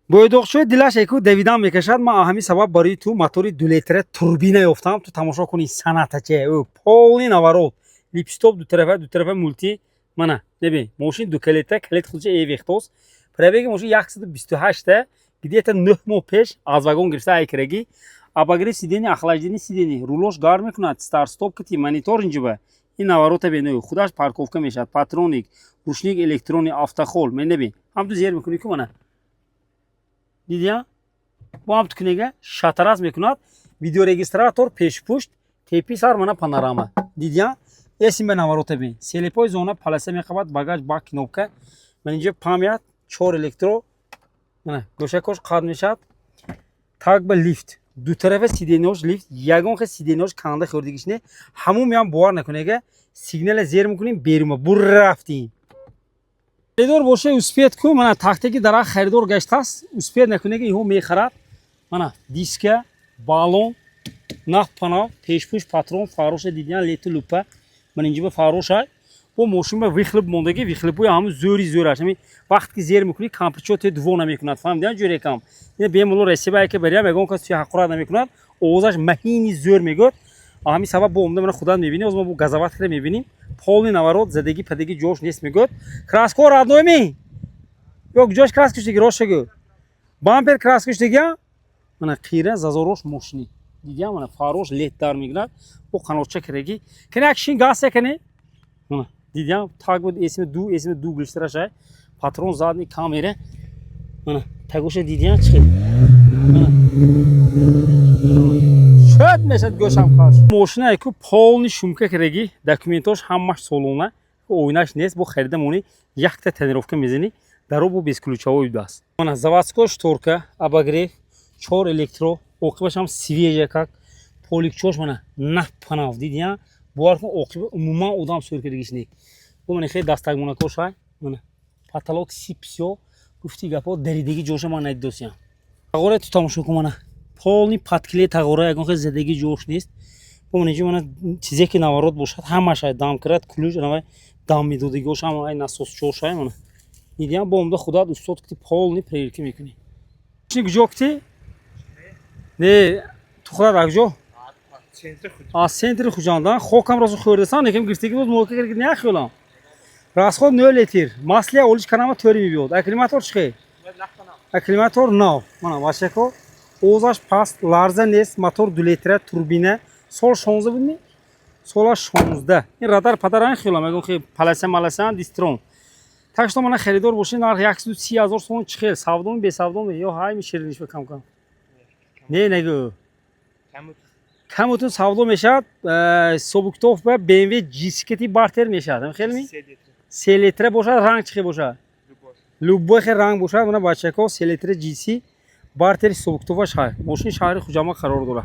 бойдоқчои дилаш еку давидан мекашад. Ман ҳамин сабаб барои ту мотори 2 литра турбина ёфтам. Ту тамошо куни санатаче полни наворот, липстоп ду тарафа мулти. Мана бибин мошин 2 литра калит худча евехтос. Пробеги мошин 128 где-то 9 моҳ пеш аз вагон гирифта айкираги. Абагри сидени охлаждени сидени рулош гар мекунад, старт стоп кити, монитор инҷиба. Ин наворота бинӯ худаш парковка мешавад, патроник, рушник электрони, автохол менебин. Ҳам ту зер мекунӣ ки мана. Дидия? Бо ҳам кунега шатараз мекунад, видеорегистратор пешпушт, тепи сар мана панорама. Дидия? Эсим ба наворота бин. Селепой зона паласа мехабад, багаж бак кнопка. Ман инҷа памят 4 электро. Мана гӯшакош қад мешавад. Так ба лифт. Ду тарафа сиденош лифт, ягон хе сиденош канда хӯрдигишне. Ҳамун меам бовар накунега. Сигнала зер мекунем, берума бур рафтим. خریدار باشه اسپید کو من تاخته که درا خریدار گشته است اسپید نکنه که اینو میخرد من دیسک بالون نخ پناه پیشپوش پاترون فاروش دیدن لیت لوپا من اینجا به فاروش های و ماشین به ویخلب موندگی ویخلبوی همون زوری هست. وقتی که زیر میکنی کامپیوتر تو دو نمیکند فهمیدن جوری کام این بیمولو رسیبه که بریم میگم که توی حقوق نمیکند اوزش مهینی زور میگه همین سبب بومده من خدا میبینی از ما بو گزاوت کرده میبینیم полный наворот, задеги падеги жош нест мегӯяд. Краско родной ми? Ёк ҷош краскаш диги рост шугӯ. Бампер краскаш диги? Мана қира зазорош мошини. Диги мана фарош летдар мегирад. Бо қанотча кираги. Кина акшин газ якани? Мана диги так буд эсми ду глиштара шай. Патрон задни камера. Мана тагоша диги чиқи. Мана شاید میشد گوشم کاش ماشین ایکو полный шумка кираги документош ҳамаш солона ойнаш нест бо харидамони якта тренировка мезани даро бо бесключовой даст мана заводской шторка обогрев 4 электро оқибаш ҳам свежа как поликчош мана напанав дидия бовар кун оқиба умуман одам сӯр кирагиш не бо мана хе дастагмонакоша мана потолок сип всё гуфти гапо даридагӣ ҷоша ман надидосям агора ту тамошо кун мана полный подклей тағора ягон хез задеги ҷош нест бо ман инҷа мана чизе ки наворот бошад ҳамаша дам кирад ключ навай дам медодагиош ҳам ай насос ҷоша мана дидиам бо умда худат устод кити полный проверка мекунӣ чи куҷо кити не ту худат акҷо аз центри хуҷандан хокам разу хӯрдасан некам гиртаги боз муока кирги нахӯлам расход 0 литр маслия олиш канама тӯри мебиёд акклиматор чӣ хе акклиматор нав мана бачако اوزش پاست لارزه نیست موتور 2 لیتره توربینه سال 16 بود نی سال 16 این رادار پدران خیلی میگم که پلاسه دیسترون تاش من خریدار باشین نرخ 130,000 سون چخیل سودام به سودام یا های میشیرنیش بکم کم نه نگو کمتون سودا میشد سوبکتوف به BMW جیسکتی بارتر میشد خیلی می 3 لیتره باشه رنگ چخی باشه لوبوی خیر رنگ باشه من بچه‌ها 3 لیتره جیسی بارتری سوبکتوفاش های ماشین شهر خوجامک قرار داره